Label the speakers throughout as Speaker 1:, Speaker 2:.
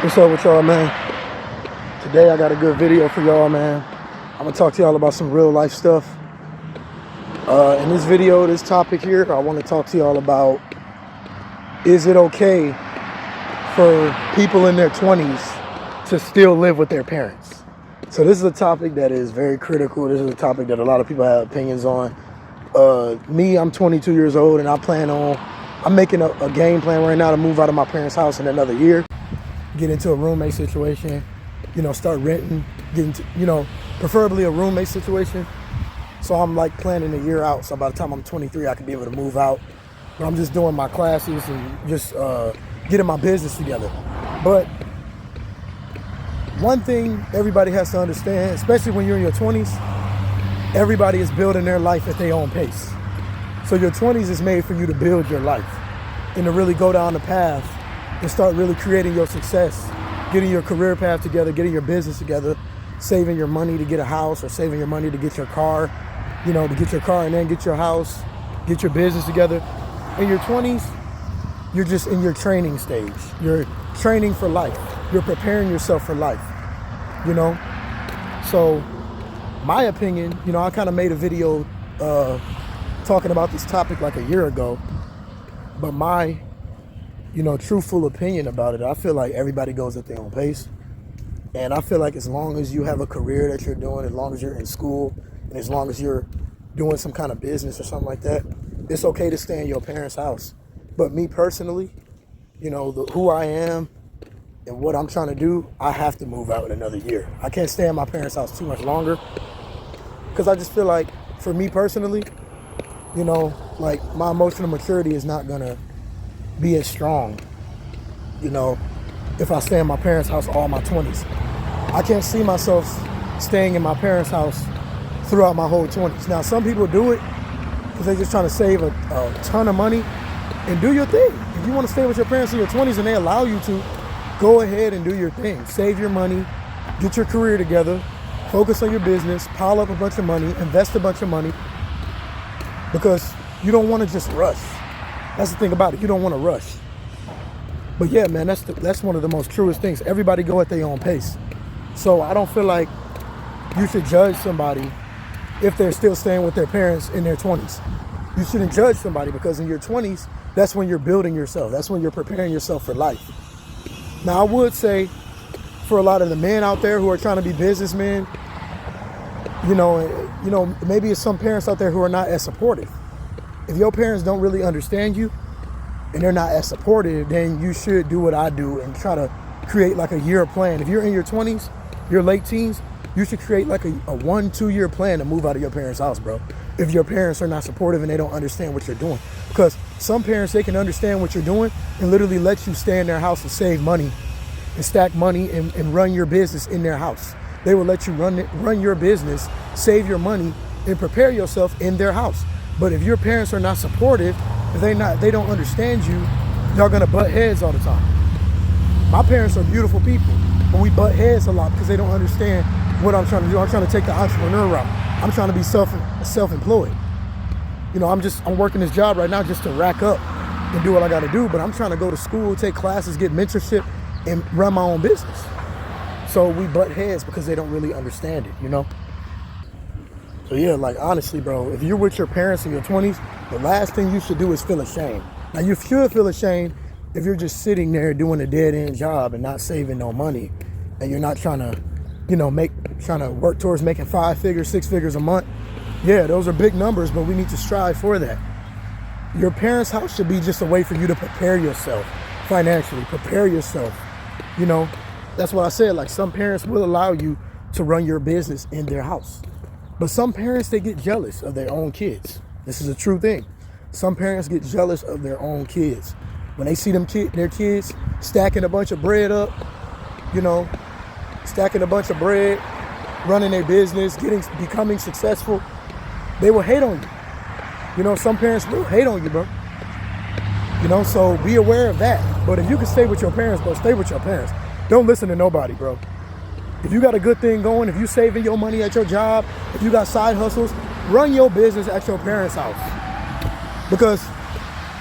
Speaker 1: What's up with y'all, man? Today I got a good video for y'all, man. I'm gonna talk to y'all about some real life stuff. In this video, this topic here, I want to talk to y'all about, is it okay for people in their 20s to still live with their parents? So this is a topic that is very critical. This is a topic that a lot of people have opinions on. I'm 22 years old, and I'm making a game plan right now to move out of my parents' house in another year, get into a roommate situation, start renting, preferably a roommate situation. So I'm like planning a year out. So by the time I'm 23, I can be able to move out. But I'm just doing my classes and just getting my business together. But one thing everybody has to understand, especially when you're in your 20s, everybody is building their life at their own pace. So your 20s is made for you to build your life and to really go down the path and start really creating your success, getting your career path together, getting your business together, saving your money to get a house, or saving your money to get your car, to get your car and then get your house, get your business together. In your 20s, you're just in your training stage. You're training for life. You're preparing yourself for life, So my opinion, I kind of made a video talking about this topic like a year ago, but my truthful opinion about it, I feel like everybody goes at their own pace. And I feel like as long as you have a career that you're doing, as long as you're in school, and as long as you're doing some kind of business or something like that, it's okay to stay in your parents' house. But me personally, who I am and what I'm trying to do, I have to move out in another year. I can't stay in my parents' house too much longer, because I just feel like, for me personally, my emotional maturity is not gonna be as strong, if I stay in my parents' house all my 20s. I can't see myself staying in my parents' house throughout my whole 20s. Now, some people do it because they're just trying to save a ton of money, and do your thing. If you want to stay with your parents in your 20s and they allow you to, go ahead and do your thing. Save your money, get your career together, focus on your business, pile up a bunch of money, invest a bunch of money, because you don't want to just rush. That's the thing about it. You don't want to rush. But yeah, man, that's one of the most truest things. Everybody go at their own pace. So I don't feel like you should judge somebody if they're still staying with their parents in their 20s. You shouldn't judge somebody, because in your 20s, that's when you're building yourself. That's when you're preparing yourself for life. Now, I would say, for a lot of the men out there who are trying to be businessmen, maybe it's some parents out there who are not as supportive. If your parents don't really understand you and they're not as supportive, then you should do what I do and try to create like a year plan. If you're in your 20s, your late teens, you should create like a 1-2 year plan to move out of your parents' house, bro. If your parents are not supportive and they don't understand what you're doing. Because some parents, they can understand what you're doing and literally let you stay in their house and save money and stack money and run your business in their house. They will let you run your business, save your money, and prepare yourself in their house. But if your parents are not supportive, if they don't understand you, y'all gonna butt heads all the time. My parents are beautiful people, but we butt heads a lot because they don't understand what I'm trying to do. I'm trying to take the entrepreneur route. I'm trying to be self-employed. I'm working this job right now just to rack up and do what I gotta do, but I'm trying to go to school, take classes, get mentorship, and run my own business. So we butt heads because they don't really understand it, So yeah, honestly, bro, if you're with your parents in your 20s, the last thing you should do is feel ashamed. Now, you should feel ashamed if you're just sitting there doing a dead-end job and not saving no money, and you're not trying to, trying to work towards making 5 figures, 6 figures a month. Yeah, those are big numbers, but we need to strive for that. Your parents' house should be just a way for you to prepare yourself financially, prepare yourself. That's what I said. Some parents will allow you to run your business in their house. But some parents, they get jealous of their own kids. This is a true thing. Some parents get jealous of their own kids. When they see their kids stacking a bunch of bread up, stacking a bunch of bread, running their business, becoming successful, they will hate on you. Some parents will hate on you, bro. So be aware of that. But if you can stay with your parents, bro, stay with your parents. Don't listen to nobody, bro. If you got a good thing going, if you saving your money at your job, if you got side hustles, run your business at your parents' house. Because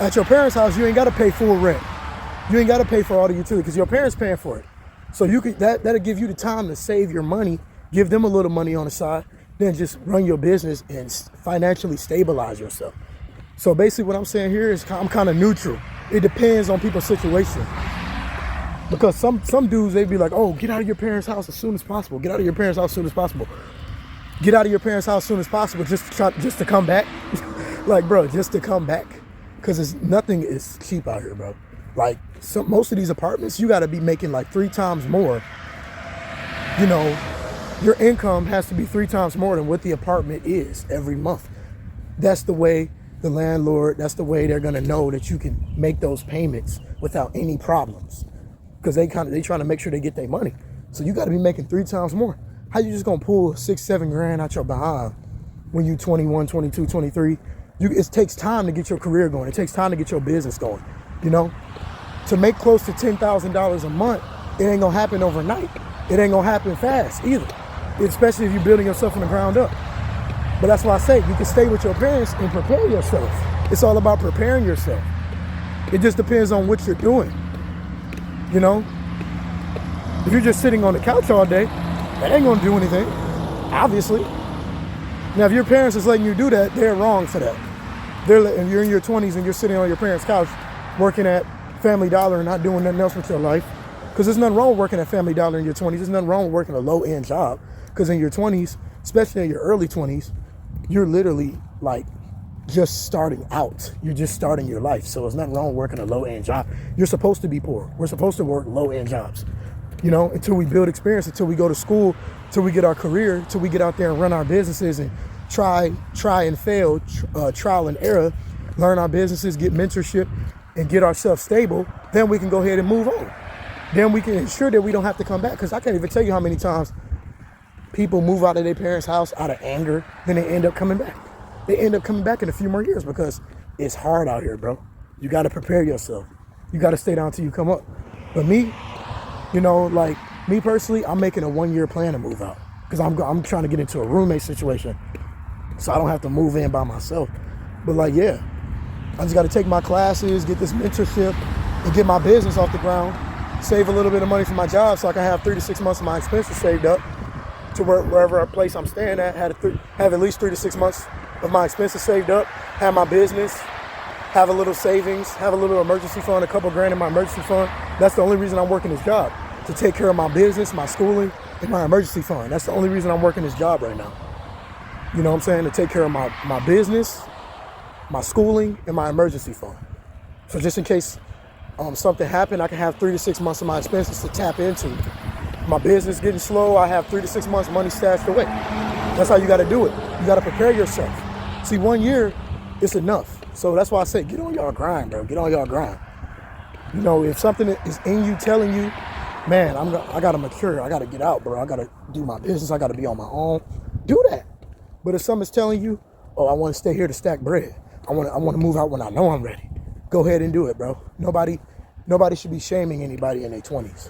Speaker 1: at your parents' house, you ain't got to pay full rent. You ain't got to pay for all the utilities because your parents paying for it. So you could that'll give you the time to save your money, give them a little money on the side, then just run your business and financially stabilize yourself. So basically what I'm saying here is I'm kind of neutral. It depends on people's situation. Because some dudes, they'd be like, oh, get out of your parents' house as soon as possible. Get out of your parents' house as soon as possible. Get out of your parents' house as soon as possible just to come back. Like, bro, just to come back. Because nothing is cheap out here, bro. Like, most of these apartments, you got to be making like 3 times more. You know, your income has to be 3 times more than what the apartment is every month. That's the way the landlord, that's the way they're going to know that you can make those payments without any problems. Because they trying to make sure they get their money. So you got to be making 3 times more. How you just going to pull 6-7 grand out your behind when you 21, 22, 23? It takes time to get your career going. It takes time to get your business going, you know? To make close to $10,000 a month, it ain't going to happen overnight. It ain't going to happen fast either, especially if you're building yourself from the ground up. But that's why I say you can stay with your parents and prepare yourself. It's all about preparing yourself. It just depends on what you're doing, you know? If you're just sitting on the couch all day, that ain't going to do anything, obviously. Now, if your parents is letting you do that, they're wrong for that. If you're in your 20s and you're sitting on your parents' couch working at Family Dollar and not doing nothing else with your life, because there's nothing wrong with working at Family Dollar in your 20s. There's nothing wrong with working a low-end job, because in your 20s, especially in your early 20s, you're literally like just starting out. You're just starting your life. So there's nothing wrong with working a low-end job. You're supposed to be poor. We're supposed to work low-end jobs, you know, until we build experience, until we go to school, until we get our career, until we get out there and run our businesses and try and fail, trial and error, learn our businesses, get mentorship, and get ourselves stable. Then we can go ahead and move on. Then we can ensure that we don't have to come back. Because I can't even tell you how many times people move out of their parents' house out of anger, then they end up coming back. They end up coming back in a few more years because it's hard out here, bro. You got to prepare yourself. You got to stay down till you come up. But me, you know, like me personally, I'm making a 1-year plan to move out because I'm trying to get into a roommate situation so I don't have to move in by myself. But like, yeah, I just got to take my classes, get this mentorship, and get my business off the ground, save a little bit of money for my job so I can have 3 to 6 months of my expenses saved up to wherever place I'm staying at, have at least 3 to 6 months of my expenses saved up, have my business, have a little savings, have a little emergency fund, a couple grand in my emergency fund. That's the only reason I'm working this job, to take care of my business, my schooling, and my emergency fund. That's the only reason I'm working this job right now. You know what I'm saying? To take care of my business, my schooling, and my emergency fund. So just in case something happened, I can have 3 to 6 months of my expenses to tap into. My business getting slow, I have 3 to 6 months money stashed away. That's how you got to do it. You got to prepare yourself. See, 1 year, it's enough. So that's why I say, get on y'all grind, bro. Get on y'all grind. You know, if something is in you telling you, man, I got to mature. I got to get out, bro. I got to do my business. I got to be on my own. Do that. But if something's telling you, oh, I want to stay here to stack bread. I want to move out when I know I'm ready. Go ahead and do it, bro. Nobody should be shaming anybody in their 20s.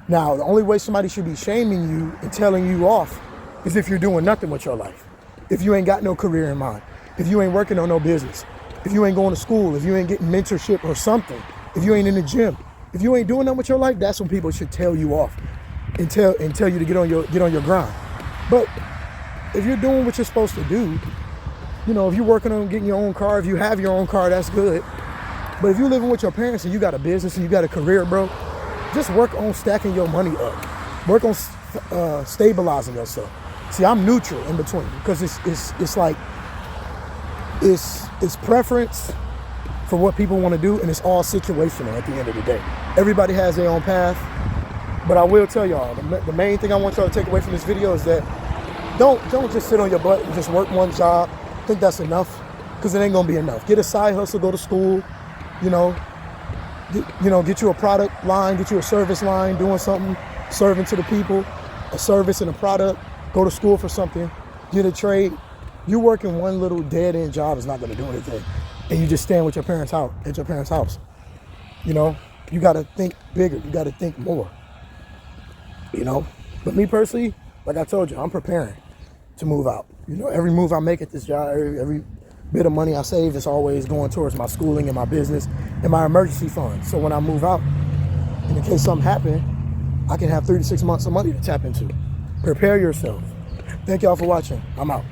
Speaker 1: Now, the only way somebody should be shaming you and telling you off is if you're doing nothing with your life. If you ain't got no career in mind. If you ain't working on no business. If you ain't going to school. If you ain't getting mentorship or something. If you ain't in the gym. If you ain't doing nothing with your life, that's when people should tell you off and tell you to get on your grind. But if you're doing what you're supposed to do, you know, if you're working on getting your own car, if you have your own car, that's good. But if you're living with your parents and you got a business and you got a career, bro, just work on stacking your money up. Work on stabilizing yourself. See, I'm neutral in between because it's like it's preference for what people want to do, and it's all situational at the end of the day. Everybody has their own path, but I will tell y'all, the main thing I want y'all to take away from this video is that don't just sit on your butt and just work one job. Think that's enough, because it ain't gonna be enough. Get a side hustle, go to school, get you a product line, get you a service line, doing something, serving to the people, a service and a product, go to school for something, get a trade. You working one little dead-end job is not gonna do anything. And you just stand with your parents' house, at your parents' house. You know, you gotta think bigger, you gotta think more. But me personally, like I told you, I'm preparing to move out. Every move I make at this job, every bit of money I save is always going towards my schooling and my business and my emergency fund. So when I move out, in case something happened, I can have 3 to 6 months of money to tap into. Prepare yourself. Thank y'all for watching. I'm out.